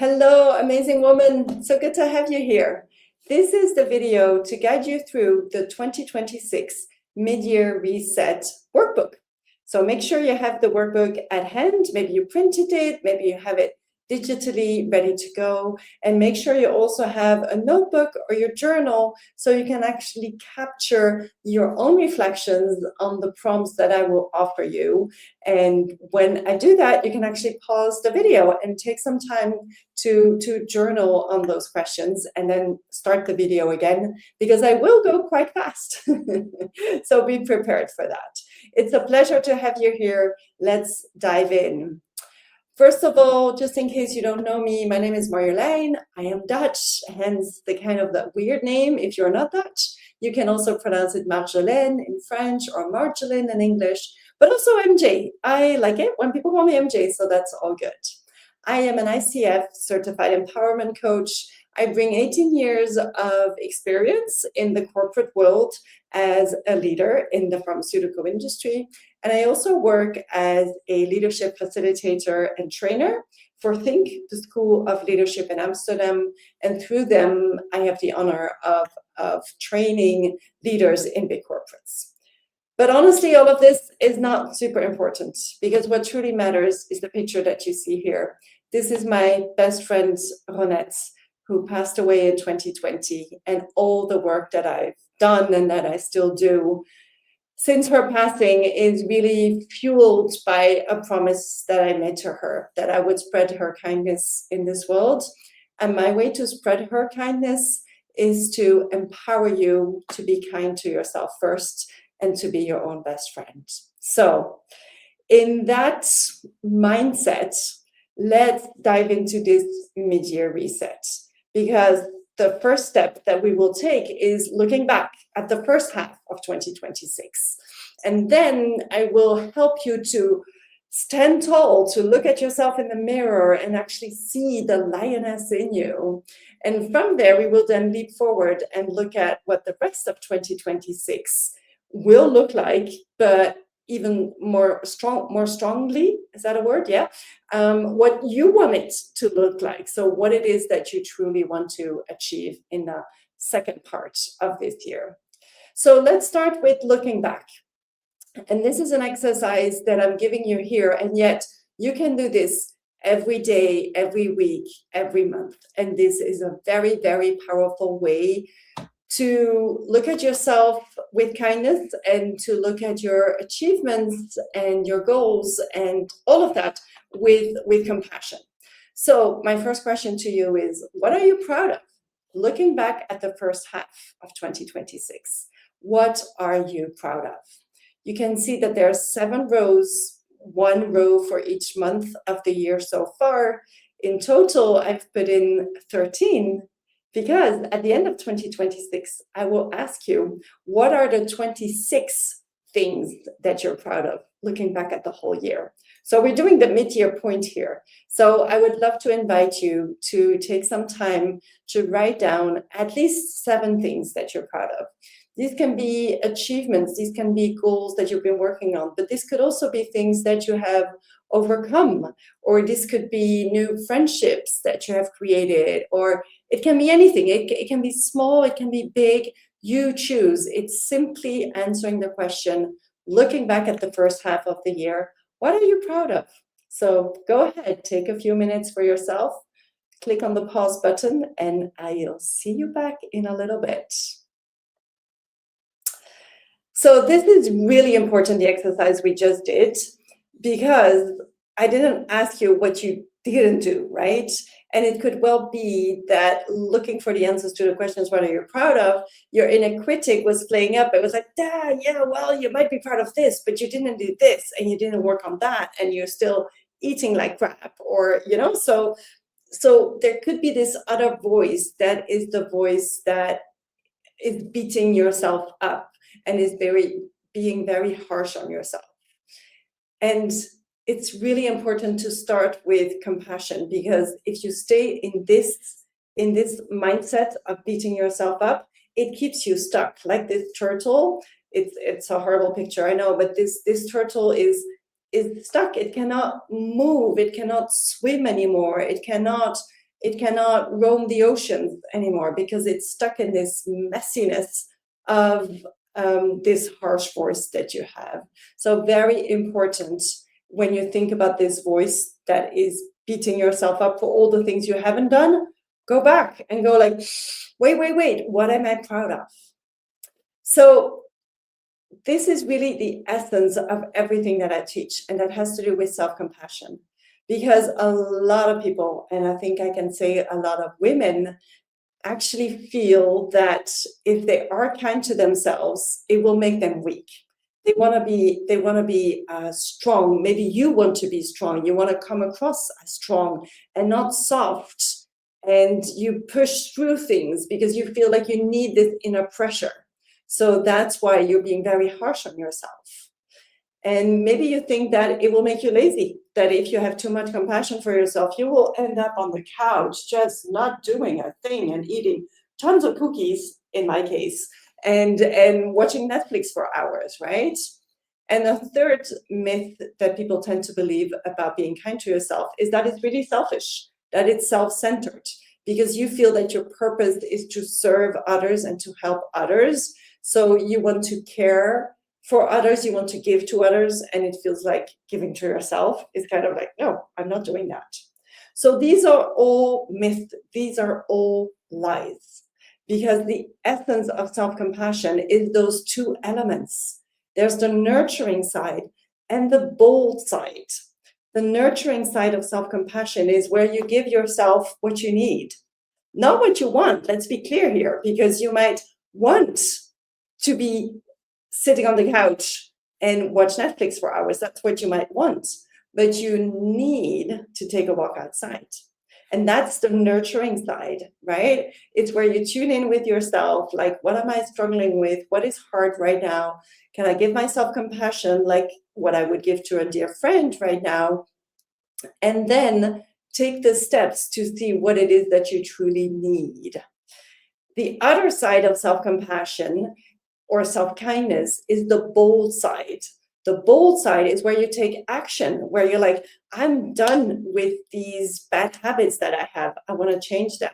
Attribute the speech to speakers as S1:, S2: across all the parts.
S1: Hello, amazing woman. So good to have you here. This is the video to guide you through the 2026 mid-year reset workbook. So make sure you have the workbook at hand. Maybe you printed it, maybe you have it digitally ready to go, and make sure you also have a notebook or your journal so you can actually capture your own reflections on the prompts that I will offer you. And when I do that, you can actually pause the video and take some time to journal on those questions and then start the video again, because I will go quite fast. So be prepared for that. It's a pleasure to have you here. Let's dive in. First of all, just in case you don't know me, my name is Marjolein. I am Dutch, hence the kind of that weird name if you're not Dutch. You can also pronounce it Marjolaine in French or Marjolaine in English, but also MJ. I like it when people call me MJ, so that's all good. I am an ICF certified empowerment coach. I bring 18 years of experience in the corporate world as a leader in the pharmaceutical industry. And I also work as a leadership facilitator and trainer for Think, the School of Leadership in Amsterdam. And through them, I have the honor of training leaders in big corporates. But honestly, all of this is not super important, because what truly matters is the picture that you see here. This is my best friend, Ronette, who passed away in 2020, and all the work that I've done and that I still do since her passing is really fueled by a promise that I made to her, that I would spread her kindness in this world. And my way to spread her kindness is to empower you to be kind to yourself first and to be your own best friend. So in that mindset, let's dive into this mid-year reset, because the first step that we will take is looking back at the first half of 2026. And then I will help you to stand tall, to look at yourself in the mirror and actually see the lioness in you. And from there, we will then leap forward and look at what the rest of 2026 will look like, but even more strongly, is that a word? Yeah. What you want it to look like. So what it is that you truly want to achieve in the second part of this year. So let's start with looking back. And this is an exercise that I'm giving you here, and yet you can do this every day, every week, every month. And this is a very, very powerful way to look at yourself with kindness and to look at your achievements and your goals and all of that with compassion. So my first question to you is, what are you proud of? Looking back at the first half of 2026, what are you proud of? You can see that there are 7 rows, 1 row for each month of the year so far. In total, I've put in 13, because at the end of 2026, I will ask you, what are the 26 things that you're proud of, looking back at the whole year? So we're doing the mid-year point here. So I would love to invite you to take some time to write down at least 7 things that you're proud of. These can be achievements, these can be goals that you've been working on, but this could also be things that you have overcome, or this could be new friendships that you have created, or it can be anything. It can be small, it can be big, you choose. It's simply answering the question, looking back at the first half of the year, what are you proud of? So go ahead, take a few minutes for yourself, click on the pause button, and I'll see you back in a little bit. So this is really important, the exercise we just did, because I didn't ask you what you didn't do, right? And it could well be that looking for the answers to the questions, what are you proud of, your inner critic was playing up. It was like, yeah, well, you might be proud of this, but you didn't do this, and you didn't work on that, and you're still eating like crap, or, so there could be this other voice that is the voice that is beating yourself up and is being very harsh on yourself. And it's really important to start with compassion, because if you stay in this mindset of beating yourself up, it keeps you stuck. Like this turtle, it's a horrible picture, I know, but this turtle is stuck. It cannot move, it cannot swim anymore, it cannot It cannot roam the oceans anymore because it's stuck in this messiness of this harsh voice that you have. So very important when you think about this voice that is beating yourself up for all the things you haven't done, go back and go like, wait, what am I proud of? So this is really the essence of everything that I teach, and that has to do with self-compassion. Because a lot of people, and I think I can say a lot of women, actually feel that if they are kind to themselves, it will make them weak. They want to be strong. Maybe you want to be strong. You want to come across as strong and not soft. And you push through things because you feel like you need this inner pressure. So that's why you're being very harsh on yourself. And maybe you think that it will make you lazy, that if you have too much compassion for yourself, you will end up on the couch just not doing a thing and eating tons of cookies, in my case, and watching Netflix for hours, right? And the third myth that people tend to believe about being kind to yourself is that it's really selfish, that it's self-centered, because you feel that your purpose is to serve others and to help others. So you want to care for others, you want to give to others, and it feels like giving to yourself is kind of like, no, I'm not doing that. So these are all myths, these are all lies, because the essence of self-compassion is those two elements. There's the nurturing side and the bold side. The nurturing side of self-compassion is where you give yourself what you need, not what you want. Let's be clear here, because you might want to be sitting on the couch and watch Netflix for hours. That's what you might want, but you need to take a walk outside. And that's the nurturing side, right? It's where you tune in with yourself, like, what am I struggling with? What is hard right now? Can I give myself compassion like what I would give to a dear friend right now? And then take the steps to see what it is that you truly need. The other side of self-compassion or self-kindness is the bold side. The bold side is where you take action, where you're like, I'm done with these bad habits that I have. I want to change them.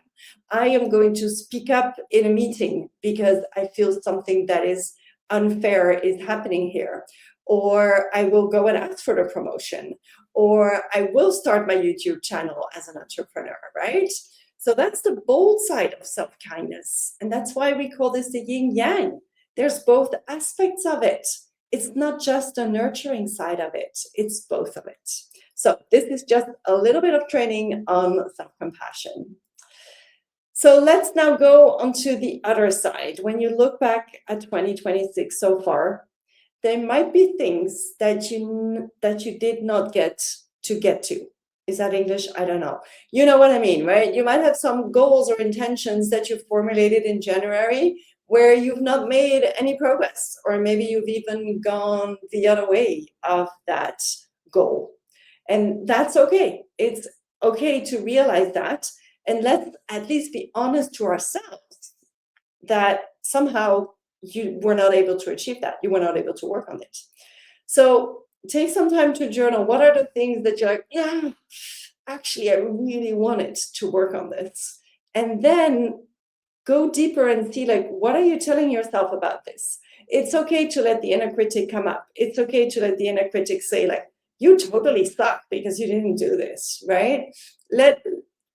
S1: I am going to speak up in a meeting because I feel something that is unfair is happening here. Or I will go and ask for the promotion. Or I will start my YouTube channel as an entrepreneur, right? So that's the bold side of self-kindness. And that's why we call this the yin yang. There's both aspects of it. It's not just the nurturing side of it, it's both of it. So this is just a little bit of training on self-compassion. So let's now go on to the other side. When you look back at 2026 so far, there might be things that you did not get to. Is that English? I don't know. You know what I mean, right? You might have some goals or intentions that you formulated in January where you've not made any progress, or maybe you've even gone the other way of that goal. And that's okay. It's okay to realize that, and let's at least be honest to ourselves that somehow you were not able to achieve that. You were not able to work on it. So take some time to journal. What are the things that you're like, yeah, actually, I really wanted to work on this. And then go deeper and see, like, what are you telling yourself about this? It's okay to let the inner critic come up. It's okay to let the inner critic say, like, you totally suck because you didn't do this, right? Let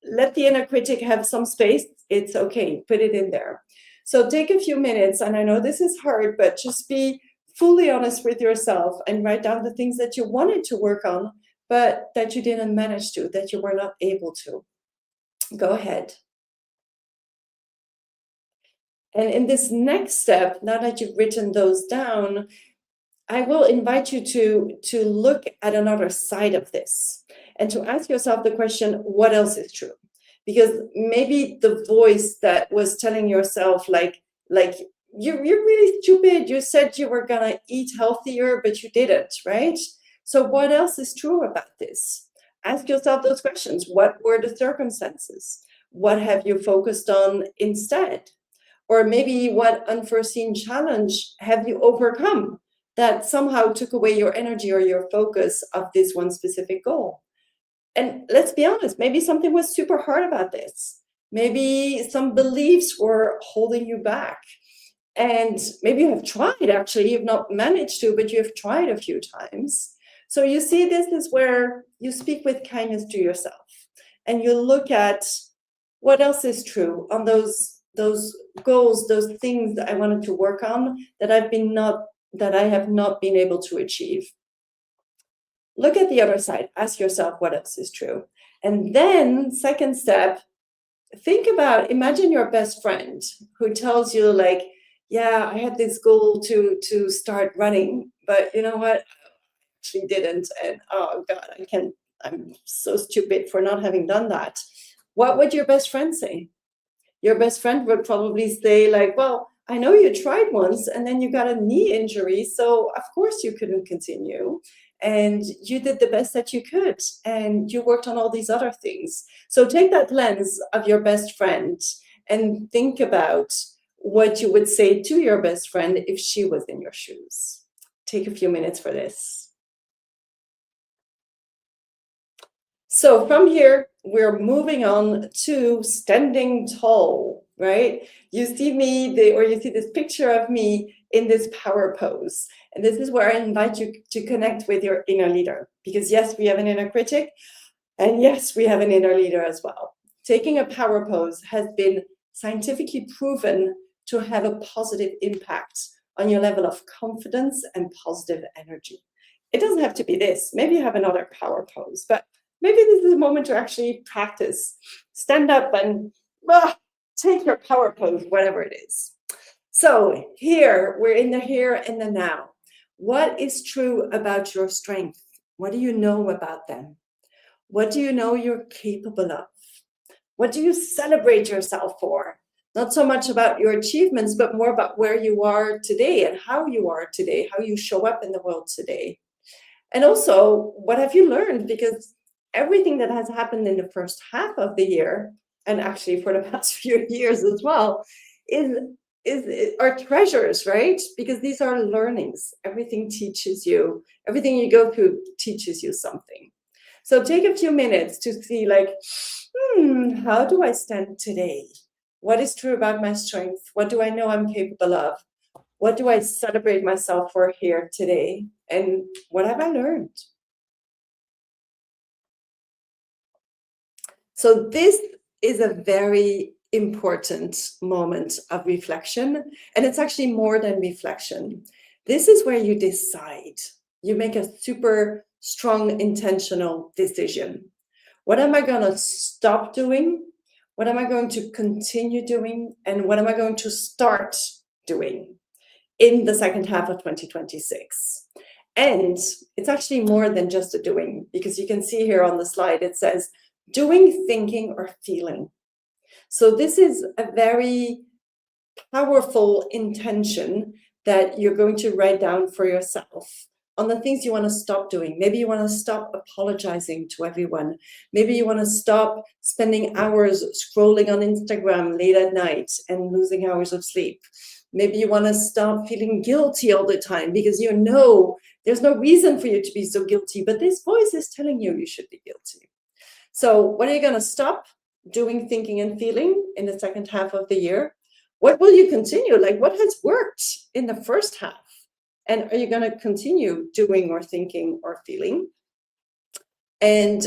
S1: the inner critic have some space. It's okay. Put it in there. So take a few minutes, and I know this is hard, but just be fully honest with yourself and write down the things that you wanted to work on, but that you didn't manage to, that you were not able to. Go ahead. And in this next step, now that you've written those down, I will invite you to look at another side of this and to ask yourself the question, what else is true? Because maybe the voice that was telling yourself, like you're really stupid, you said you were gonna eat healthier, but you didn't, right? So what else is true about this? Ask yourself those questions. What were the circumstances? What have you focused on instead? Or maybe what unforeseen challenge have you overcome that somehow took away your energy or your focus of this one specific goal? And let's be honest, maybe something was super hard about this. Maybe some beliefs were holding you back. And maybe you have tried, actually, you've not managed to, but you have tried a few times. So you see, this is where you speak with kindness to yourself and you look at what else is true on those goals, those things that I wanted to work on that I have not been able to achieve. Look at the other side, ask yourself what else is true. And then, second step, think about, imagine your best friend who tells you, like, yeah, I had this goal to start running, but you know what? I actually didn't. And oh God, I'm so stupid for not having done that. What would your best friend say? Your best friend would probably say, like, well, I know you tried once and then you got a knee injury, so of course you couldn't continue. And you did the best that you could, and you worked on all these other things. So take that lens of your best friend and think about what you would say to your best friend if she was in your shoes. Take a few minutes for this. So from here, we're moving on to standing tall, right? You see me, or you see this picture of me in this power pose. And this is where I invite you to connect with your inner leader. Because yes, we have an inner critic, and yes, we have an inner leader as well. Taking a power pose has been scientifically proven to have a positive impact on your level of confidence and positive energy. It doesn't have to be this. Maybe you have another power pose, but maybe this is a moment to actually practice. Stand up and take your power pose, whatever it is. So here, we're in the here and the now. What is true about your strength? What do you know about them? What do you know you're capable of? What do you celebrate yourself for? Not so much about your achievements, but more about where you are today and how you are today, how you show up in the world today. And also, what have you learned? Because everything that has happened in the first half of the year, and actually for the past few years as well, are treasures, right? Because these are learnings. Everything teaches you, everything you go through teaches you something. So take a few minutes to see, like, how do I stand today? What is true about my strength? What do I know I'm capable of? What do I celebrate myself for here today? And what have I learned? So this is a very important moment of reflection. And it's actually more than reflection. This is where you decide. You make a super strong intentional decision. What am I going to stop doing? What am I going to continue doing? And what am I going to start doing in the second half of 2026? And it's actually more than just a doing, because you can see here on the slide, it says doing, thinking, or feeling. So this is a very powerful intention that you're going to write down for yourself on the things you want to stop doing. Maybe you want to stop apologizing to everyone. Maybe you want to stop spending hours scrolling on Instagram late at night and losing hours of sleep. Maybe you want to stop feeling guilty all the time, because you know there's no reason for you to be so guilty, but this voice is telling you you should be guilty. So what are you going to stop doing, thinking, and feeling in the second half of the year? What will you continue? Like, what has worked in the first half? And are you going to continue doing or thinking or feeling? And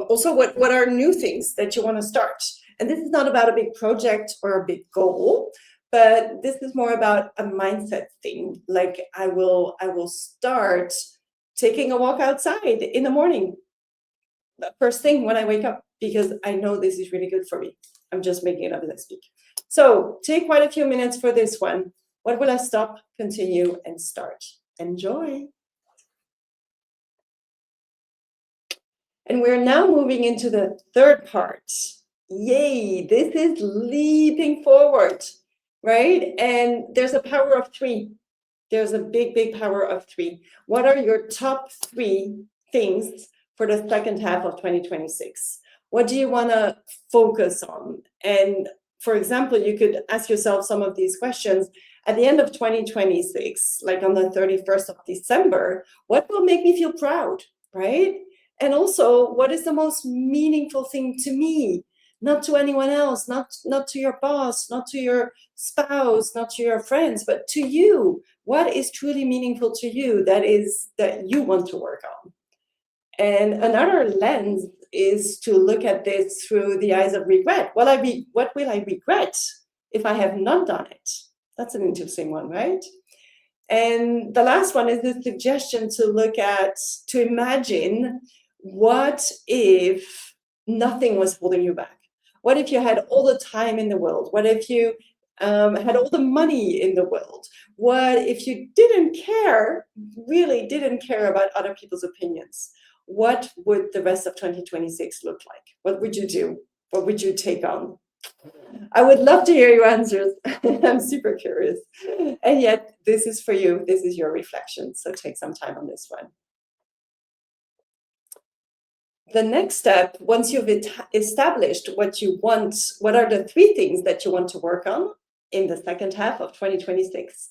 S1: also, what are new things that you want to start? And this is not about a big project or a big goal, but this is more about a mindset thing. Like, I will start taking a walk outside in the morning, the first thing when I wake up, because I know this is really good for me. I'm just making it up as I speak. So take quite a few minutes for this one. What will I stop, continue, and start? Enjoy. And we're now moving into the third part. Yay, this is leaping forward, right? And there's a power of 3. There's a big, big power of 3. What are your top 3 things for the second half of 2026? What do you want to focus on? And for example, you could ask yourself some of these questions at the end of 2026, like on the 31st of December. What will make me feel proud, right? And also, what is the most meaningful thing to me? Not to anyone else, not to your boss, not to your spouse, not to your friends, but to you. What is truly meaningful to you that you want to work on? And another lens is to look at this through the eyes of regret. What will I regret if I have not done it? That's an interesting one, right? And the last one is the suggestion to imagine, what if nothing was holding you back? What if you had all the time in the world? What if you had all the money in the world? What if you really didn't care about other people's opinions? What would the rest of 2026 look like? What would you do? What would you take on? I would love to hear your answers. I'm super curious. And yet, this is for you. This is your reflection. So take some time on this one. The next step, once you've established what you want, what are the 3 things that you want to work on in the second half of 2026?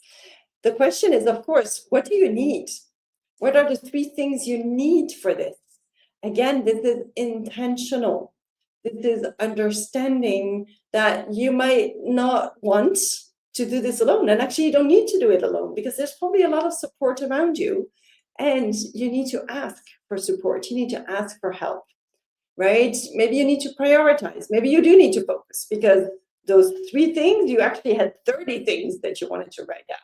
S1: The question is, of course, what do you need? What are the 3 things you need for this? Again, this is intentional. This is understanding that you might not want to do this alone. And actually, you don't need to do it alone, because there's probably a lot of support around you. And you need to ask for support. You need to ask for help, right? Maybe you need to prioritize. Maybe you do need to focus, because those 3 things, you actually had 30 things that you wanted to write down.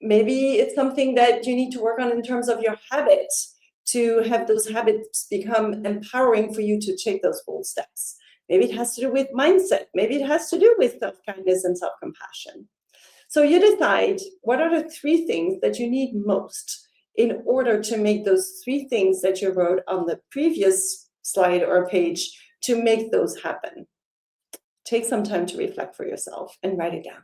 S1: Maybe it's something that you need to work on in terms of your habits, to have those habits become empowering for you to take those bold steps. Maybe it has to do with mindset. Maybe it has to do with self-kindness and self-compassion. So you decide, what are the 3 things that you need most in order to make those 3 things that you wrote on the previous slide or page, to make those happen. Take some time to reflect for yourself and write it down.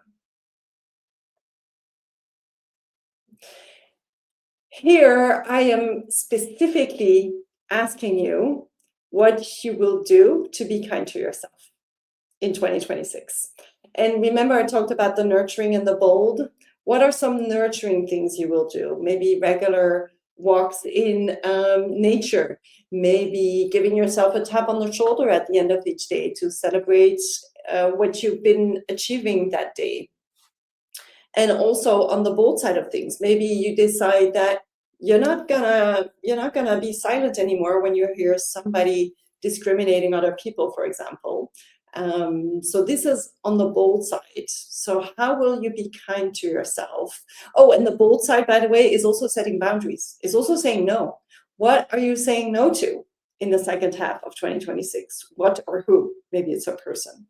S1: Here, I am specifically asking you what you will do to be kind to yourself in 2026. And remember, I talked about the nurturing and the bold. What are some nurturing things you will do? Maybe regular walks in nature, maybe giving yourself a tap on the shoulder at the end of each day to celebrate what you've been achieving that day. And also on the bold side of things, maybe you decide that you're not gonna be silent anymore when you hear somebody discriminating other people, for example. So this is on the bold side. So how will you be kind to yourself? Oh, and the bold side, by the way, is also setting boundaries. It's also saying no. What are you saying no to in the second half of 2026? What or who? Maybe it's a person.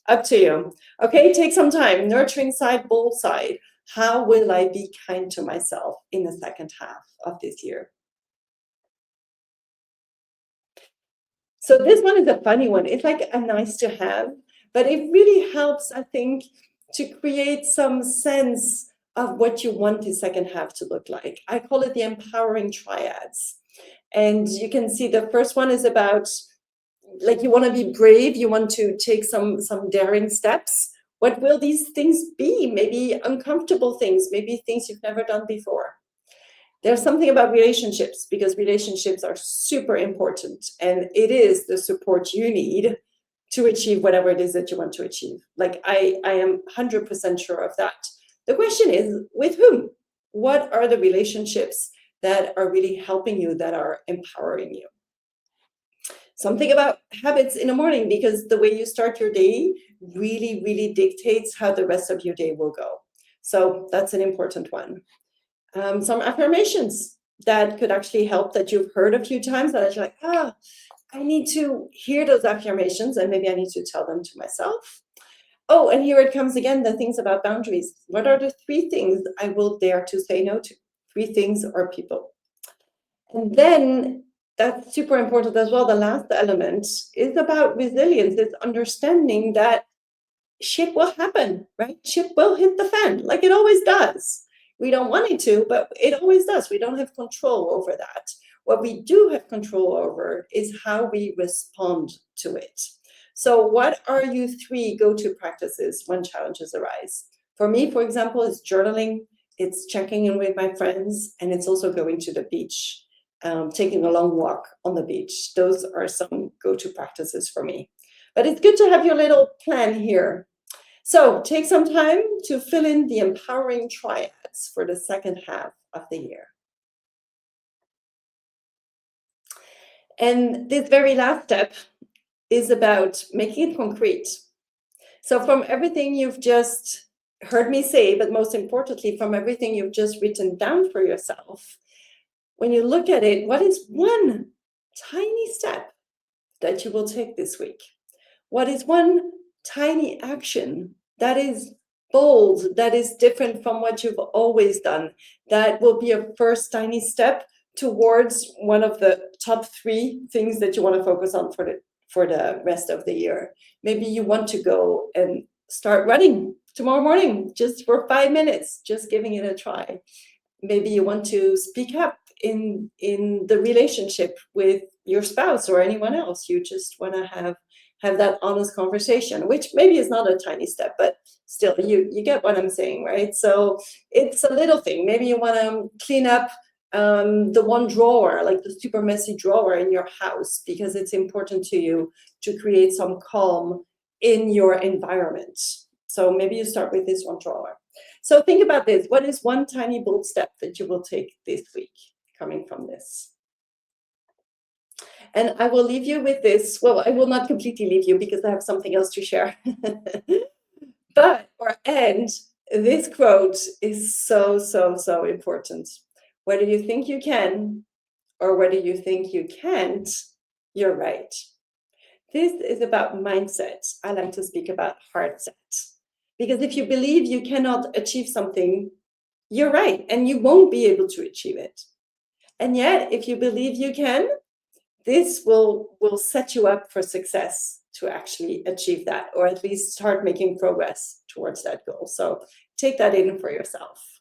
S1: Up to you. Okay, take some time. Nurturing side, bold side. How will I be kind to myself in the second half of this year? So this one is a funny one. It's like a nice to have, but it really helps, I think, to create some sense of what you want the second half to look like. I call it the empowering triads. And you can see the first one is about, like, you want to be brave, you want to take some daring steps. What will these things be? Maybe uncomfortable things, maybe things you've never done before. There's something about relationships, because relationships are super important, and it is the support you need to achieve whatever it is that you want to achieve. Like, I am 100% sure of that. The question is, with whom? What are the relationships that are really helping you, that are empowering you? Something about habits in the morning, because the way you start your day really, really dictates how the rest of your day will go. So that's an important one. Some affirmations that could actually help, that you've heard a few times, that you're like, I need to hear those affirmations, and maybe I need to tell them to myself. Oh, and here it comes again, the things about boundaries. What are the 3 things I will dare to say no to? 3 things or people. And then that's super important as well. The last element is about resilience. It's understanding that shit will happen, right? Shit will hit the fan, like it always does. We don't want it to, but it always does. We don't have control over that. What we do have control over is how we respond to it. So what are your 3 go-to practices when challenges arise? For me, for example, it's journaling, it's checking in with my friends, and it's also going to the beach. taking a long walk on the beach. Those are some go-to practices for me. But it's good to have your little plan here. So take some time to fill in the empowering triads for the second half of the year. And this very last step is about making it concrete. So from everything you've just heard me say, but most importantly, from everything you've just written down for yourself, when you look at it, what is one tiny step that you will take this week? What is one tiny action that is bold, that is different from what you've always done, that will be a first tiny step towards one of the top 3 things that you want to focus on for the rest of the year? Maybe you want to go and start running tomorrow morning, just for 5 minutes, just giving it a try. Maybe you want to speak up in the relationship with your spouse or anyone else. You just want to have that honest conversation, which maybe is not a tiny step, but still, you get what I'm saying, right? So it's a little thing. Maybe you want to clean up the one drawer, like the super messy drawer in your house, because it's important to you to create some calm in your environment. So maybe you start with this one drawer. So think about this. What is one tiny bold step that you will take this week coming from this? And I will leave you with this. Well, I will not completely leave you because I have something else to share. But, this quote is so, so, so important. Whether you think you can or whether you think you can't, you're right. This is about mindset. I like to speak about heart set. Because if you believe you cannot achieve something, you're right, and you won't be able to achieve it. And yet, if you believe you can, this will set you up for success to actually achieve that, or at least start making progress towards that goal. So take that in for yourself.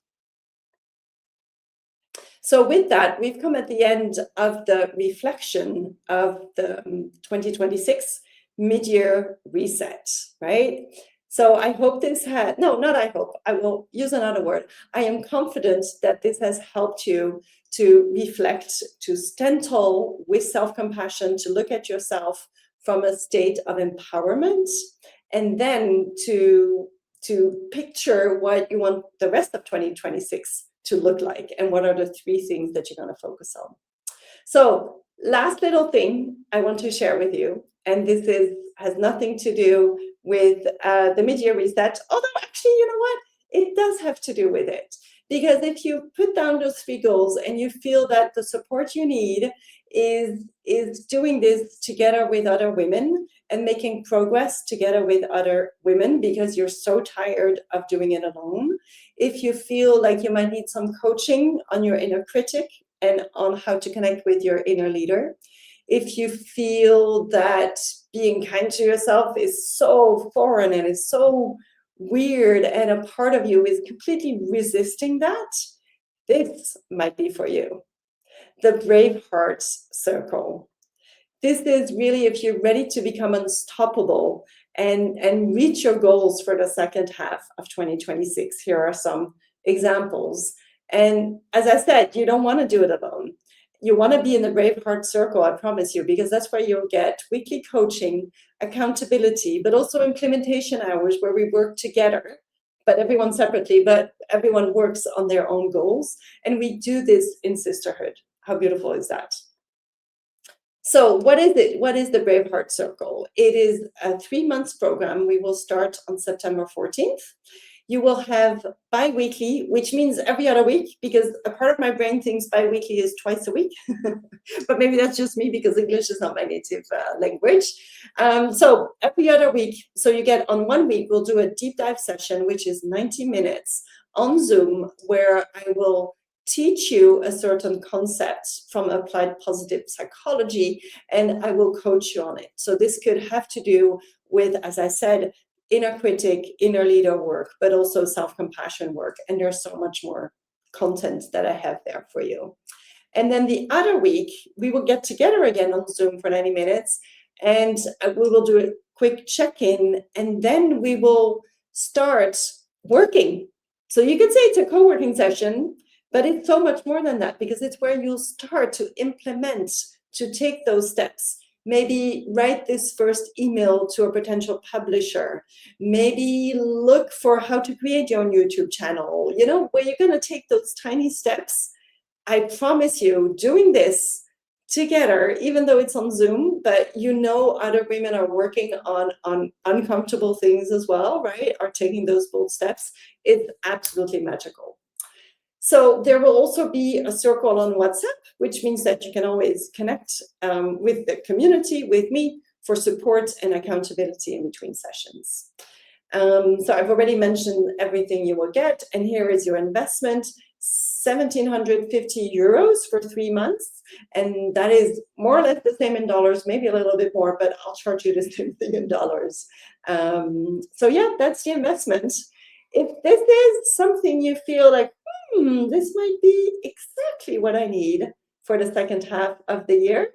S1: So with that, we've come at the end of the reflection of the 2026 mid-year reset, right? So I hope this had, no, not I hope, I will use another word. I am confident that this has helped you to reflect, to stand tall with self-compassion, to look at yourself from a state of empowerment, and then to picture what you want the rest of 2026 to look like, and what are the 3 things that you're going to focus on. So last little thing I want to share with you, and this has nothing to do with the mid-year reset, although actually, you know what? It does have to do with it. Because if you put down those 3 goals and you feel that the support you need is doing this together with other women and making progress together with other women because you're so tired of doing it alone, if you feel like you might need some coaching on your inner critic and on how to connect with your inner leader, if you feel that being kind to yourself is so foreign and is so weird and a part of you is completely resisting that, this might be for you. The Brave Hearts Circle. This is really if you're ready to become unstoppable and reach your goals for the second half of 2026. Here are some examples. And as I said, you don't want to do it alone. You want to be in the Brave Heart Circle, I promise you, because that's where you'll get weekly coaching, accountability, but also implementation hours where we work together, but everyone separately, but everyone works on their own goals. And we do this in sisterhood. How beautiful is that? So what is it? What is the Brave Heart Circle? It is a 3-month program. We will start on September 14th. You will have bi-weekly, which means every other week, because a part of my brain thinks bi-weekly is twice a week. But maybe that's just me because English is not my native language. So every other week, so you get on 1 week, we'll do a deep dive session, which is 90 minutes on Zoom, where I will teach you a certain concept from applied positive psychology, and I will coach you on it. So this could have to do with, as I said, inner critic, inner leader work, but also self-compassion work. And there's so much more content that I have there for you. And then the other week, we will get together again on Zoom for 90 minutes, and we will do a quick check-in, and then we will start working. So you could say it's a co-working session, But it's so much more than that, because it's where you'll start to implement, to take those steps. Maybe write this first email to a potential publisher. Maybe look for how to create your own YouTube channel, you know, where you're going to take those tiny steps. I promise you, doing this together, even though it's on Zoom, but you know other women are working on uncomfortable things as well, right? Are taking those bold steps. It's absolutely magical. So there will also be a circle on WhatsApp, which means that you can always connect with the community, with me, for support and accountability in between sessions. So I've already mentioned everything you will get, and here is your investment. 1,750 euros for 3 months, and that is more or less the same in dollars, maybe a little bit more, but I'll charge you the same thing in dollars. So yeah, that's the investment. If this is something you feel like, this might be exactly what I need for the second half of the year,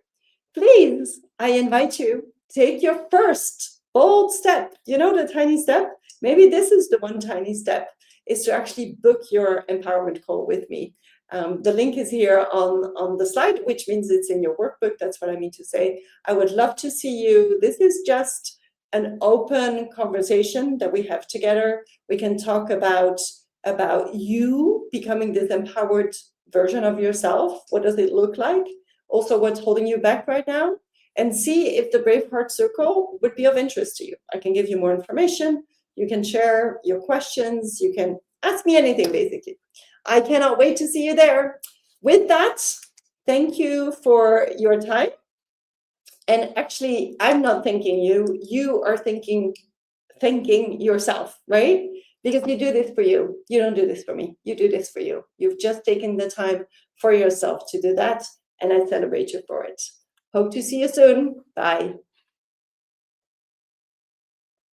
S1: please, I invite you, take your first bold step. You know, the tiny step? Maybe this is the one tiny step, is to actually book your empowerment call with me. The link is here on the slide, which means it's in your workbook. That's what I mean to say. I would love to see you. This is just an open conversation that we have together. We can talk about you becoming this empowered version of yourself. What does it look like? Also, what's holding you back right now? And see if the Brave Heart Circle would be of interest to you. I can give you more information. You can share your questions. You can ask me anything, basically. I cannot wait to see you there. With that, thank you for your time. And actually, I'm not thanking you. You are thanking yourself, right? Because you do this for you. You don't do this for me. You do this for you. You've just taken the time for yourself to do that, and I celebrate you for it. Hope to see you soon. Bye.